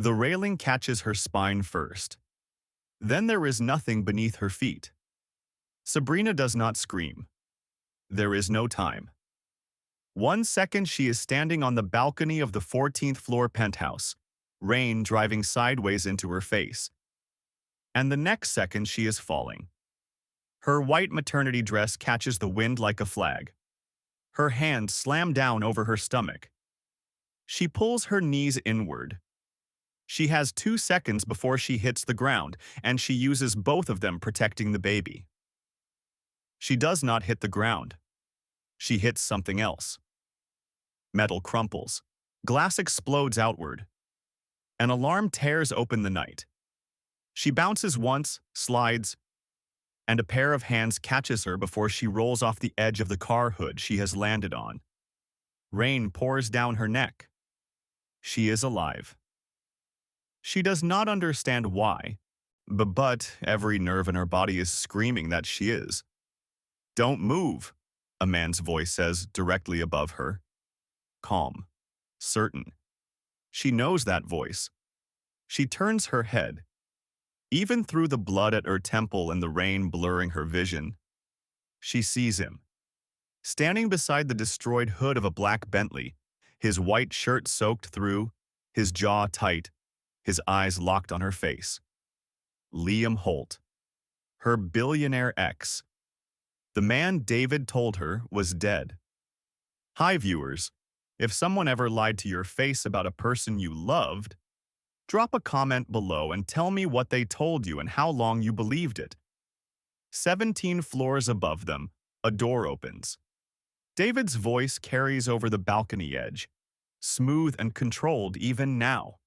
The railing catches her spine first. Then there is nothing beneath her feet. Sabrina does not scream. There is no time. 1 second she is standing on the balcony of the 14th floor penthouse, rain driving sideways into her face. And the next second she is falling. Her white maternity dress catches the wind like a flag. Her hands slam down over her stomach. She pulls her knees inward. She has 2 seconds before she hits the ground, and she uses both of them protecting the baby. She does not hit the ground. She hits something else. Metal crumples. Glass explodes outward. An alarm tears open the night. She bounces once, slides, and a pair of hands catches her before she rolls off the edge of the car hood she has landed on. Rain pours down her neck. She is alive. She does not understand why, but every nerve in her body is screaming that she is. "Don't move," a man's voice says directly above her. Calm. Certain. She knows that voice. She turns her head. Even through the blood at her temple and the rain blurring her vision, she sees him. Standing beside the destroyed hood of a black Bentley, his white shirt soaked through, his jaw tight, his eyes locked on her face. Liam Holt. Her billionaire ex. The man David told her was dead. Hi viewers. If someone ever lied to your face about a person you loved, drop a comment below and tell me what they told you and how long you believed it. 17 floors above them, a door opens. David's voice carries over the balcony edge, smooth and controlled even now.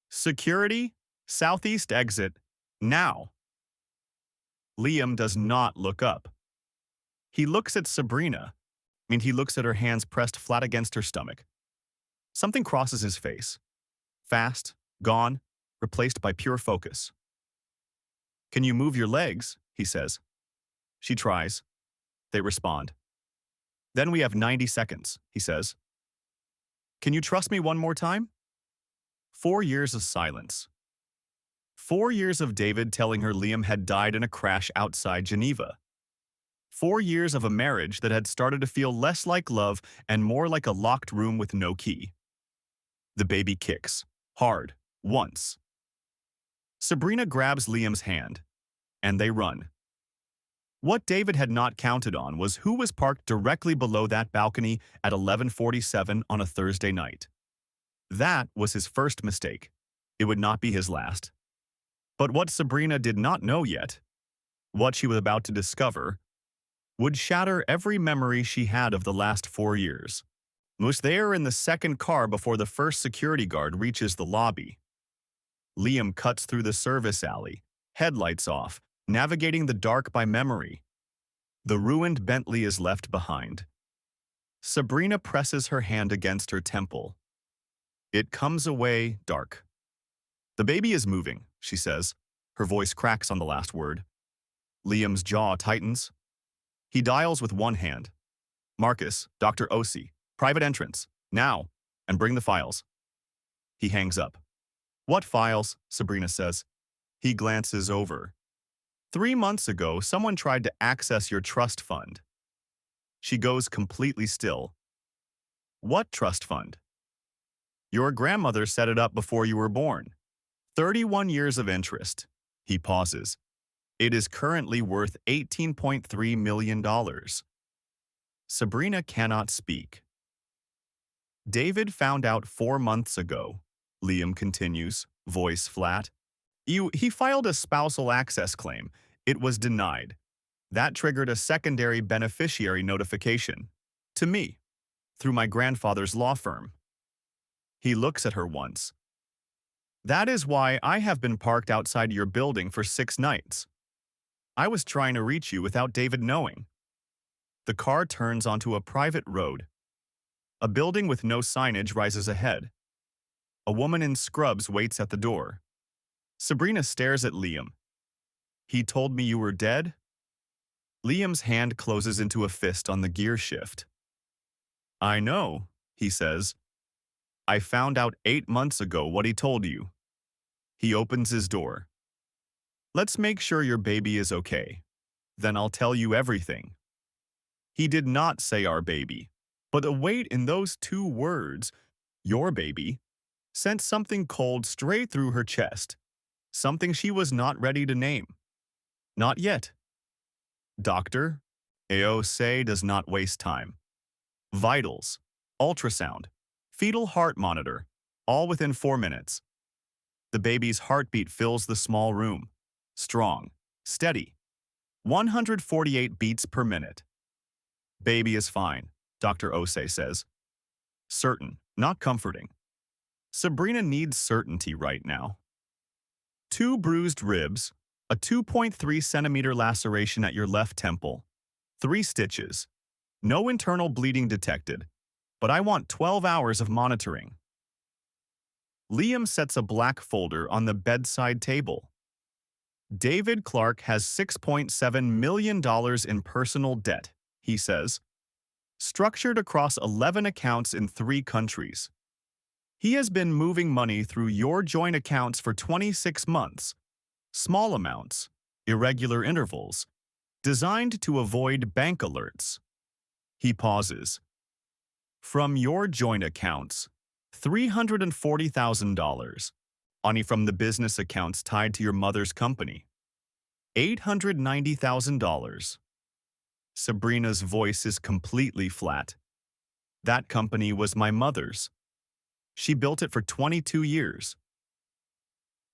"Security, southeast exit, now." Liam does not look up. He looks at Sabrina. He looks at her hands pressed flat against her stomach. Something crosses his face. Fast, gone, replaced by pure focus. "Can you move your legs?" he says. She tries. They respond. "Then we have 90 seconds, he says. "Can you trust me one more time?" 4 years of silence. 4 years of David telling her Liam had died in a crash outside Geneva. 4 years of a marriage that had started to feel less like love and more like a locked room with no key. The baby kicks. Hard. Once. Sabrina grabs Liam's hand, and they run. What David had not counted on was who was parked directly below that balcony at 11:47 on a Thursday night. That was his first mistake. It would not be his last. But what Sabrina did not know yet, what she was about to discover, would shatter every memory she had of the last 4 years. They are in the second car before the first security guard reaches the lobby. Liam cuts through the service alley, headlights off, navigating the dark by memory. The ruined Bentley is left behind. Sabrina presses her hand against her temple. It comes away dark. "The baby is moving," she says. Her voice cracks on the last word. Liam's jaw tightens. He dials with one hand. "Marcus, Dr. Osi, private entrance, now, and bring the files." He hangs up. "What files?" Sabrina says. He glances over. 3 months ago, someone tried to access your trust fund." She goes completely still. "What trust fund?" "Your grandmother set it up before you were born. 31 years of interest." He pauses. "It is currently worth $18.3 million. Sabrina cannot speak. "David found out 4 months ago," Liam continues, voice flat. He filed a spousal access claim. It was denied. That triggered a secondary beneficiary notification. To me, through my grandfather's law firm." He looks at her once. "That is why I have been parked outside your building for 6 nights. I was trying to reach you without David knowing." The car turns onto a private road. A building with no signage rises ahead. A woman in scrubs waits at the door. Sabrina stares at Liam. "He told me you were dead?" Liam's hand closes into a fist on the gear shift. "I know," he says. I found out 8 months ago what he told you. He opens his door. Let's make sure your baby is okay. Then I'll tell you everything. He did not say our baby, but the weight in those two words, your baby, sent something cold straight through her chest, something she was not ready to name. Not yet. Doctor, AOC does not waste time. Vitals, ultrasound, fetal heart monitor, all within 4 minutes. The baby's heartbeat fills the small room. Strong, steady, 148 beats per minute. Baby is fine, Dr. Osei says. Certain, not comforting. Sabrina needs certainty right now. 2 bruised ribs, a 2.3 centimeter laceration at your left temple, 3 stitches, no internal bleeding detected, but I want 12 hours of monitoring. Liam sets a black folder on the bedside table. David Clark has $6.7 million in personal debt, he says, structured across 11 accounts in 3 countries. He has been moving money through your joint accounts for 26 months, small amounts, irregular intervals, designed to avoid bank alerts. He pauses. From your joint accounts, $340,000. Money from the business accounts tied to your mother's company, $890,000. Sabrina's voice is completely flat. That company was my mother's. She built it for 22 years.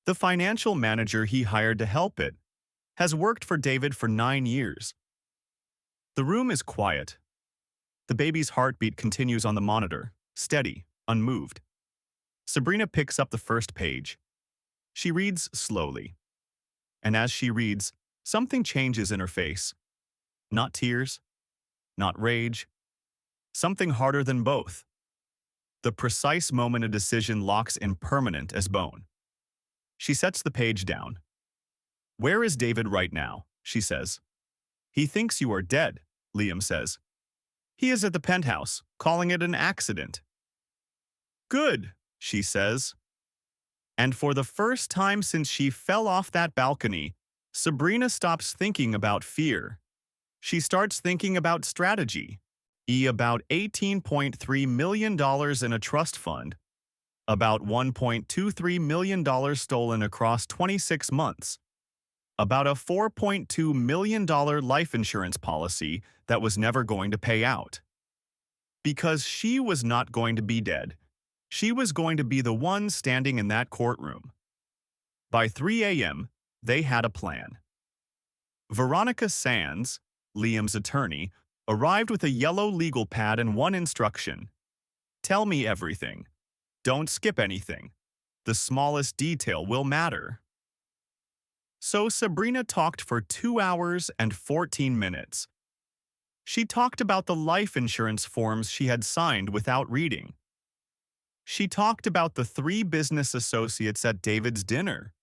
The financial manager he hired to help it has worked for David for 9 years. The room is quiet. The baby's heartbeat continues on the monitor, steady, unmoved. Sabrina picks up the first page. She reads slowly. And as she reads, something changes in her face. Not tears, not rage. Something harder than both. The precise moment a decision locks in permanent as bone. She sets the page down. Where is David right now? She says. He thinks you are dead, Liam says. He is at the penthouse, calling it an accident. Good, she says. And for the first time since she fell off that balcony, Sabrina stops thinking about fear. She starts thinking about strategy. About $18.3 million in a trust fund, about $1.23 million stolen across 26 months, about a $4.2 million life insurance policy that was never going to pay out. Because she was not going to be dead, she was going to be the one standing in that courtroom. By 3 a.m., they had a plan. Veronica Sands, Liam's attorney, arrived with a yellow legal pad and one instruction. Tell me everything. Don't skip anything. The smallest detail will matter. So Sabrina talked for 2 hours and 14 minutes. She talked about the life insurance forms she had signed without reading. She talked about the 3 business associates at David's dinner,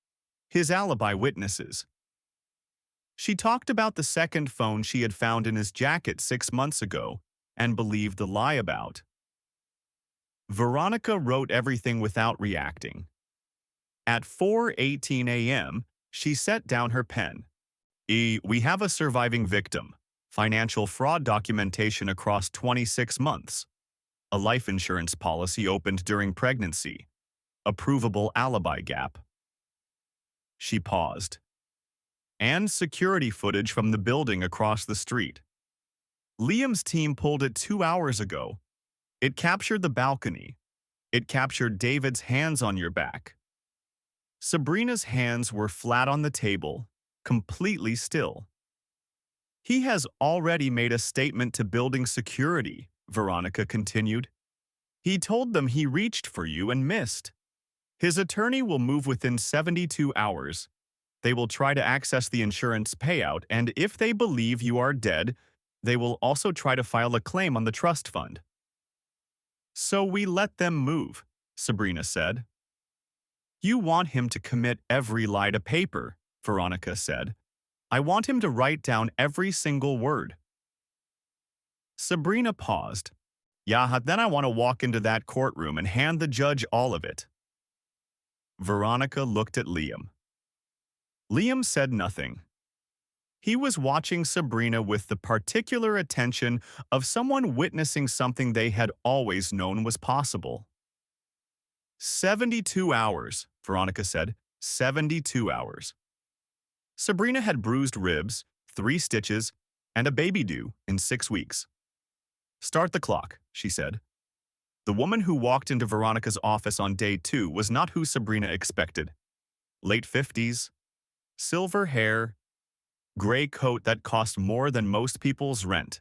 his alibi witnesses. She talked about the second phone she had found in his jacket 6 months ago and believed the lie about. Veronica wrote everything without reacting. At 4:18 a.m., she set down her pen. We have a surviving victim. Financial fraud documentation across 26 months. A life insurance policy opened during pregnancy. A provable alibi gap. She paused. And security footage from the building across the street. Liam's team pulled it 2 hours ago. It captured the balcony. It captured David's hands on your back. Sabrina's hands were flat on the table, completely still. He has already made a statement to building security, Veronica continued. He told them he reached for you and missed. His attorney will move within 72 hours. They will try to access the insurance payout, and if they believe you are dead, they will also try to file a claim on the trust fund. So we let them move, Sabrina said. You want him to commit every lie to paper, Veronica said. I want him to write down every single word. Sabrina paused. Yeah, then I want to walk into that courtroom and hand the judge all of it. Veronica looked at Liam. Liam said nothing. He was watching Sabrina with the particular attention of someone witnessing something they had always known was possible. 72 hours, Veronica said. 72 hours. Sabrina had bruised ribs, 3 stitches, and a baby due in 6 weeks. Start the clock, she said. The woman who walked into Veronica's office on day 2 was not who Sabrina expected. Late 50s, silver hair, gray coat that cost more than most people's rent.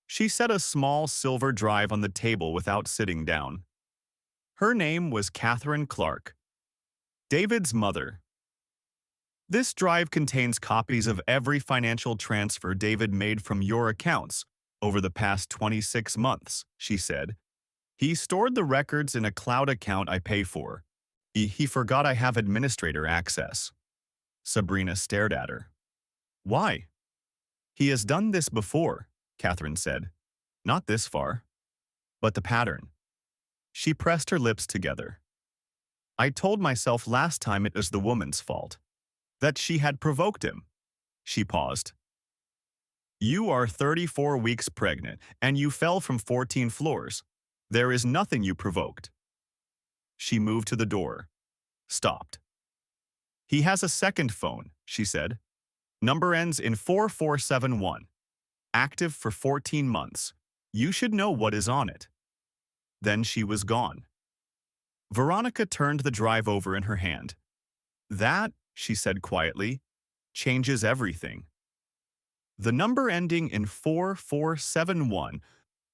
She set a small silver drive on the table without sitting down. Her name was Catherine Clark, David's mother. This drive contains copies of every financial transfer David made from your accounts over the past 26 months, she said. He stored the records in a cloud account I pay for. He forgot I have administrator access. Sabrina stared at her. Why? He has done this before, Catherine said. Not this far. But the pattern. She pressed her lips together. I told myself last time it was the woman's fault. That she had provoked him. She paused. You are 34 weeks pregnant, and you fell from 14 floors. There is nothing you provoked. She moved to the door. Stopped. He has a second phone, she said. Number ends in 4471. Active for 14 months. You should know what is on it. Then she was gone. Veronica turned the drive over in her hand. That, she said quietly, changes everything. The number ending in 4471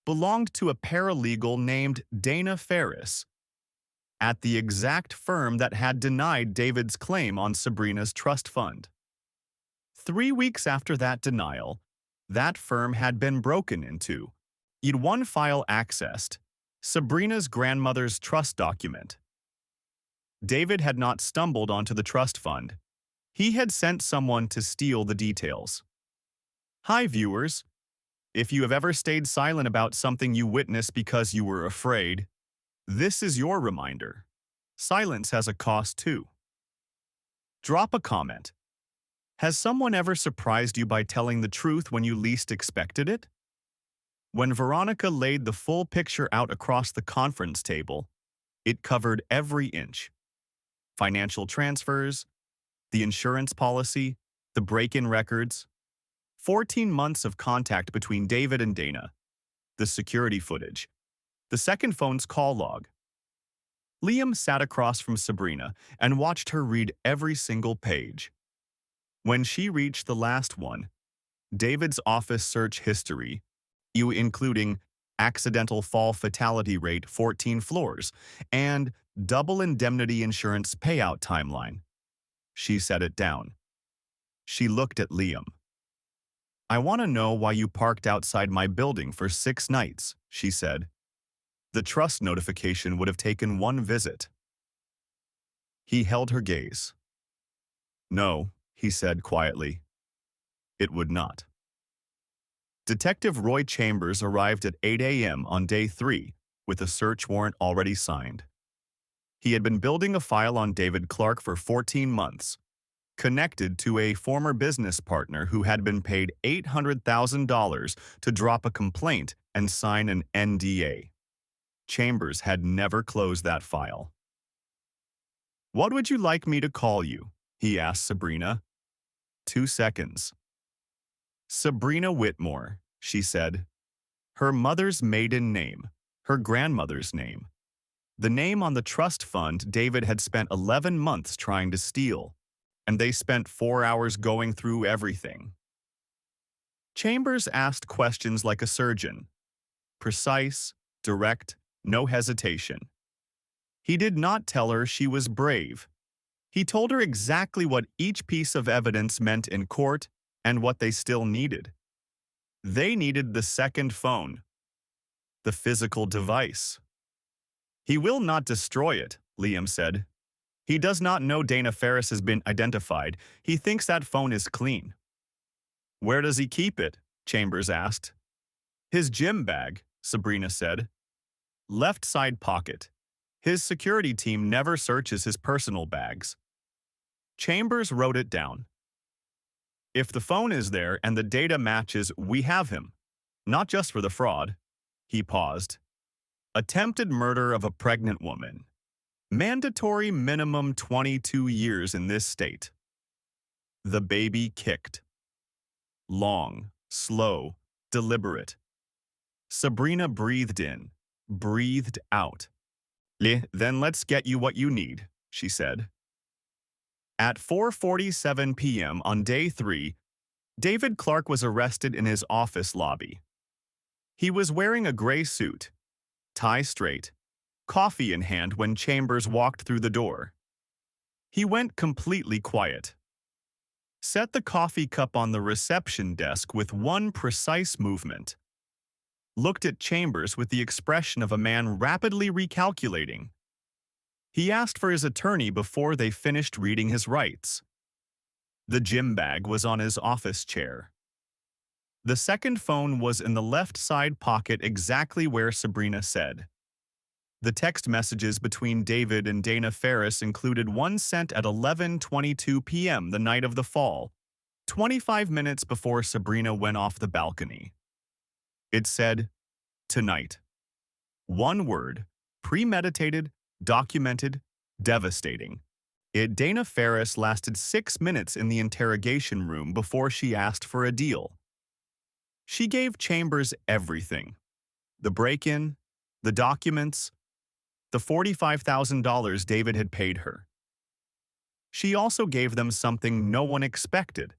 belonged to a paralegal named Dana Ferris, at the exact firm that had denied David's claim on Sabrina's trust fund. 3 weeks after that denial, that firm had been broken into. One file accessed, Sabrina's grandmother's trust document. David had not stumbled onto the trust fund. He had sent someone to steal the details. Hi, viewers. If you have ever stayed silent about something you witnessed because you were afraid, this is your reminder. Silence has a cost too. Drop a comment. Has someone ever surprised you by telling the truth when you least expected it? When Veronica laid the full picture out across the conference table, it covered every inch. Financial transfers, the insurance policy, the break-in records, 14 months of contact between David and Dana, the security footage, the second phone's call log. Liam sat across from Sabrina and watched her read every single page. When she reached the last one, David's office search history, including accidental fall fatality rate 14 floors and double indemnity insurance payout timeline, she set it down. She looked at Liam. I want to know why you parked outside my building for 6 nights, she said. The trust notification would have taken 1 visit. He held her gaze. No, he said quietly. It would not. Detective Roy Chambers arrived at 8 a.m. on day 3 with a search warrant already signed. He had been building a file on David Clark for 14 months, connected to a former business partner who had been paid $800,000 to drop a complaint and sign an NDA. Chambers had never closed that file. What would you like me to call you? He asked Sabrina. 2 seconds. Sabrina Whitmore, she said. Her mother's maiden name, her grandmother's name. The name on the trust fund David had spent 11 months trying to steal, and they spent 4 hours going through everything. Chambers asked questions like a surgeon. Precise, direct, no hesitation. He did not tell her she was brave. He told her exactly what each piece of evidence meant in court and what they still needed. They needed the second phone, the physical device. He will not destroy it, Liam said. He does not know Dana Ferris has been identified. He thinks that phone is clean. Where does he keep it? Chambers asked. His gym bag, Sabrina said. Left side pocket. His security team never searches his personal bags. Chambers wrote it down. If the phone is there and the data matches, we have him. Not just for the fraud. He paused. Attempted murder of a pregnant woman. Mandatory minimum 22 years in this state. The baby kicked. Long, slow, deliberate. Sabrina breathed in, breathed out. Then let's get you what you need, she said. At 4:47 p.m. on day 3, David Clark was arrested in his office lobby. He was wearing a gray suit, tie straight, coffee in hand when Chambers walked through the door. He went completely quiet. Set the coffee cup on the reception desk with one precise movement. Looked at Chambers with the expression of a man rapidly recalculating. He asked for his attorney before they finished reading his rights. The gym bag was on his office chair. The second phone was in the left side pocket exactly where Sabrina said. The text messages between David and Dana Ferris included one sent at 11:22 p.m. the night of the fall, 25 minutes before Sabrina went off the balcony. It said, "Tonight." One word, premeditated, documented, devastating. Dana Ferris lasted 6 minutes in the interrogation room before she asked for a deal. She gave Chambers everything. The break-in, the documents, the $45,000 David had paid her. She also gave them something no one expected,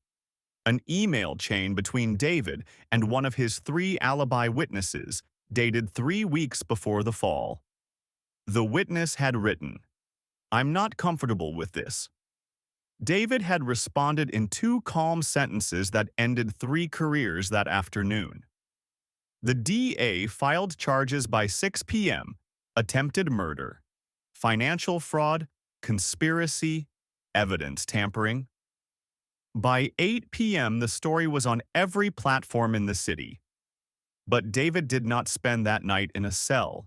an email chain between David and one of his 3 alibi witnesses, dated 3 weeks before the fall. The witness had written, "I'm not comfortable with this." David had responded in 2 calm sentences that ended 3 careers that afternoon. The DA filed charges by 6 p.m., attempted murder, financial fraud, conspiracy, evidence tampering. By 8 p.m., the story was on every platform in the city. But David did not spend that night in a cell.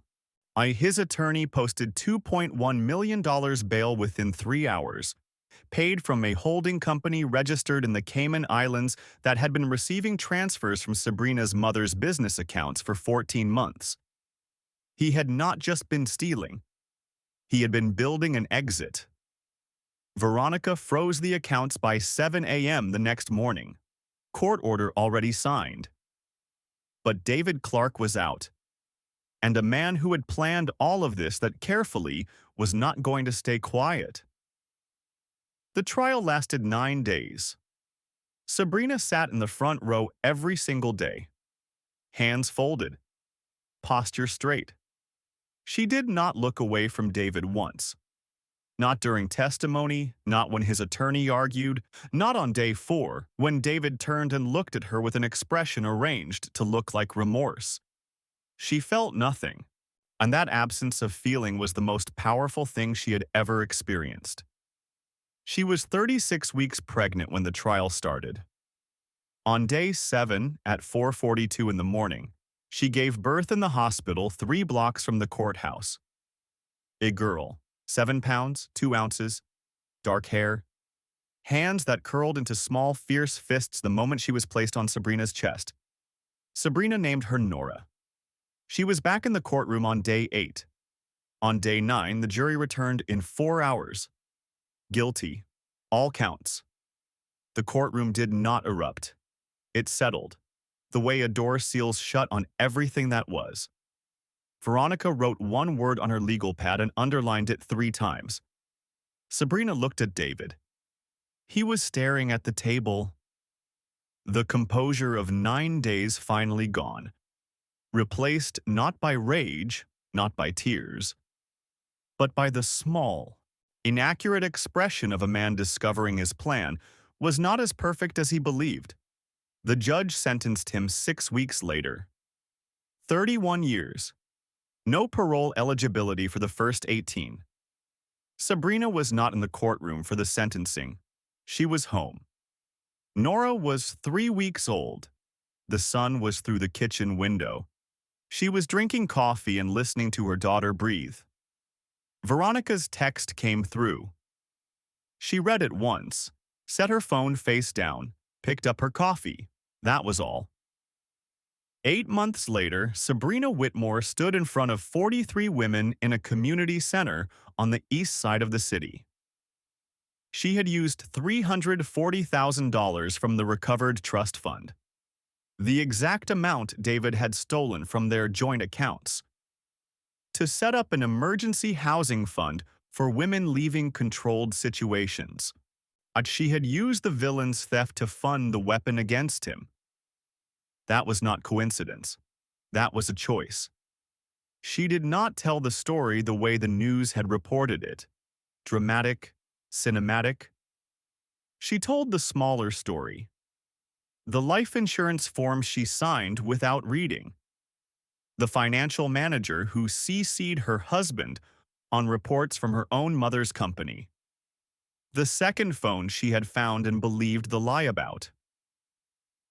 His attorney posted $2.1 million bail within 3 hours, paid from a holding company registered in the Cayman Islands that had been receiving transfers from Sabrina's mother's business accounts for 14 months. He had not just been stealing. He had been building an exit. Veronica froze the accounts by 7 a.m. the next morning. Court order already signed. But David Clark was out. And a man who had planned all of this that carefully was not going to stay quiet. The trial lasted 9 days. Sabrina sat in the front row every single day. Hands folded. Posture straight. She did not look away from David once. Not during testimony, not when his attorney argued, not on day 4, when David turned and looked at her with an expression arranged to look like remorse. She felt nothing, and that absence of feeling was the most powerful thing she had ever experienced. She was 36 weeks pregnant when the trial started. On day 7, at 4:42 in the morning, she gave birth in the hospital 3 blocks from the courthouse. A girl, 7 pounds, 2 ounces, dark hair, hands that curled into small, fierce fists the moment she was placed on Sabrina's chest. Sabrina named her Nora. She was back in the courtroom on day 8. On day 9, the jury returned in 4 hours. Guilty. All counts. The courtroom did not erupt. It settled, the way a door seals shut on everything that was. Veronica wrote one word on her legal pad and underlined it 3 times. Sabrina looked at David. He was staring at the table. The composure of 9 days finally gone. Replaced not by rage, not by tears, but by the small, inaccurate expression of a man discovering his plan was not as perfect as he believed. The judge sentenced him 6 weeks later. 31 years. No parole eligibility for the first 18. Sabrina was not in the courtroom for the sentencing. She was home. Nora was 3 weeks old. The sun was through the kitchen window. She was drinking coffee and listening to her daughter breathe. Veronica's text came through. She read it once, set her phone face down, picked up her coffee. That was all. 8 months later, Sabrina Whitmore stood in front of 43 women in a community center on the east side of the city. She had used $340,000 from the recovered trust fund, the exact amount David had stolen from their joint accounts, to set up an emergency housing fund for women leaving controlled situations. But she had used the villain's theft to fund the weapon against him. That was not coincidence. That was a choice. She did not tell the story the way the news had reported it. Dramatic, cinematic. She told the smaller story. The life insurance form she signed without reading. The financial manager who CC'd her husband on reports from her own mother's company. The second phone she had found and believed the lie about.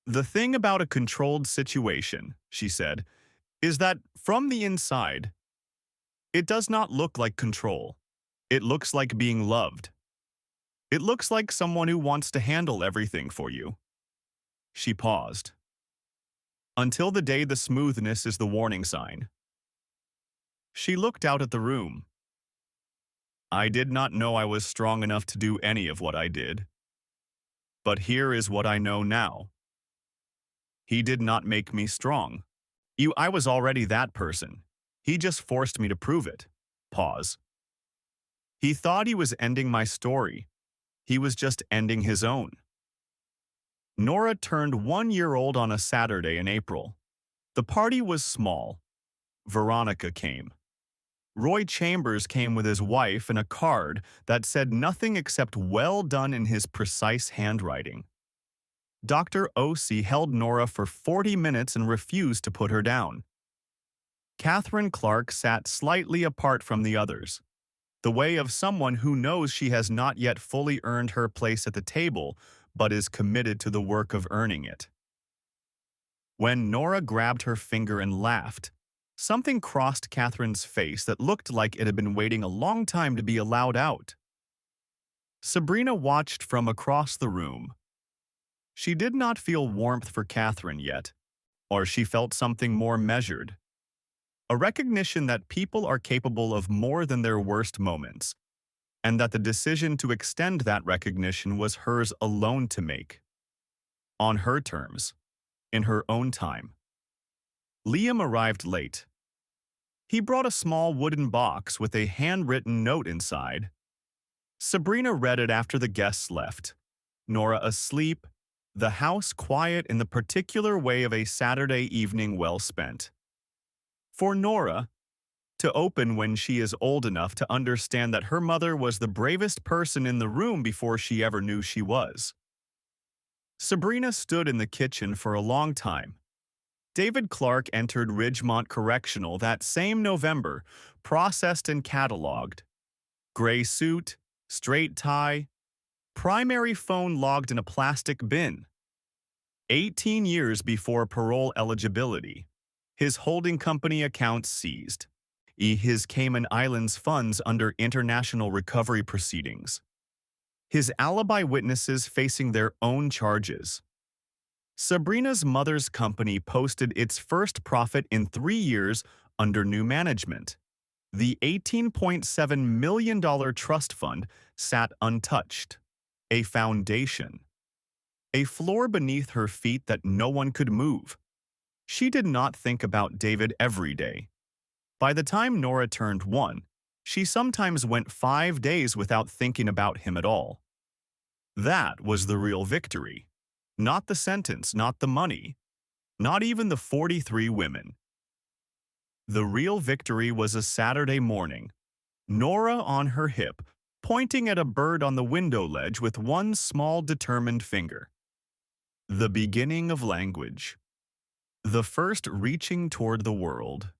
The thing about a controlled situation, she said, is that from the inside, it does not look like control. It looks like being loved. It looks like someone who wants to handle everything for you. She paused. Until the day the smoothness is the warning sign. She looked out at the room. I did not know I was strong enough to do any of what I did. But here is what I know now. He did not make me strong. I was already that person. He just forced me to prove it. Pause. He thought he was ending my story. He was just ending his own. Nora turned 1 year old on a Saturday in April. The party was small. Veronica came. Roy Chambers came with his wife and a card that said nothing except "well done" in his precise handwriting. Dr. O.C. held Nora for 40 minutes and refused to put her down. Catherine Clark sat slightly apart from the others, the way of someone who knows she has not yet fully earned her place at the table, but is committed to the work of earning it. When Nora grabbed her finger and laughed, something crossed Catherine's face that looked like it had been waiting a long time to be allowed out. Sabrina watched from across the room. She did not feel warmth for Catherine yet, or she felt something more measured. A recognition that people are capable of more than their worst moments, and that the decision to extend that recognition was hers alone to make. On her terms, in her own time. Liam arrived late. He brought a small wooden box with a handwritten note inside. Sabrina read it after the guests left. Nora asleep, the house quiet in the particular way of a Saturday evening well spent. For Nora, to open when she is old enough to understand that her mother was the bravest person in the room before she ever knew she was. Sabrina stood in the kitchen for a long time. David Clark entered Ridgemont Correctional that same November, processed and cataloged. Gray suit, straight tie, primary phone logged in a plastic bin. 18 years before parole eligibility, his holding company accounts seized. His Cayman Islands funds under international recovery proceedings. His alibi witnesses facing their own charges. Sabrina's mother's company posted its first profit in 3 years under new management. The $18.7 million trust fund sat untouched. A foundation. A floor beneath her feet that no one could move. She did not think about David every day. By the time Nora turned 1, she sometimes went 5 days without thinking about him at all. That was the real victory. Not the sentence, not the money, not even the 43 women. The real victory was a Saturday morning. Nora on her hip, pointing at a bird on the window ledge with one small determined finger. The beginning of language. The first reaching toward the world.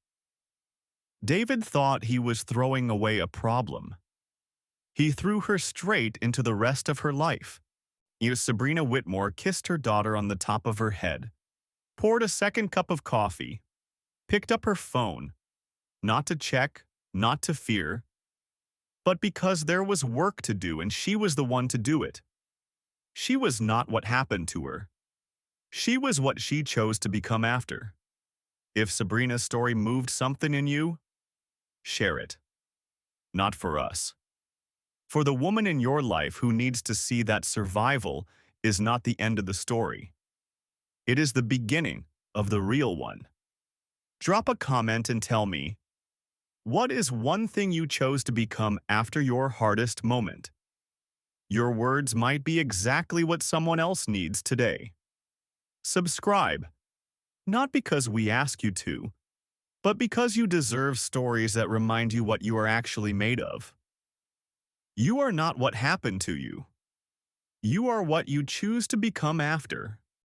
David thought he was throwing away a problem. He threw her straight into the rest of her life. Sabrina Whitmore kissed her daughter on the top of her head, poured a second cup of coffee, picked up her phone, not to check, not to fear, but because there was work to do and she was the one to do it. She was not what happened to her. She was what she chose to become after. If Sabrina's story moved something in you, share it. Not for us. For the woman in your life who needs to see that survival is not the end of the story. It is the beginning of the real one. Drop a comment and tell me, what is one thing you chose to become after your hardest moment? Your words might be exactly what someone else needs today. Subscribe, not because we ask you to, but because you deserve stories that remind you what you are actually made of. You are not what happened to you. You are what you choose to become after.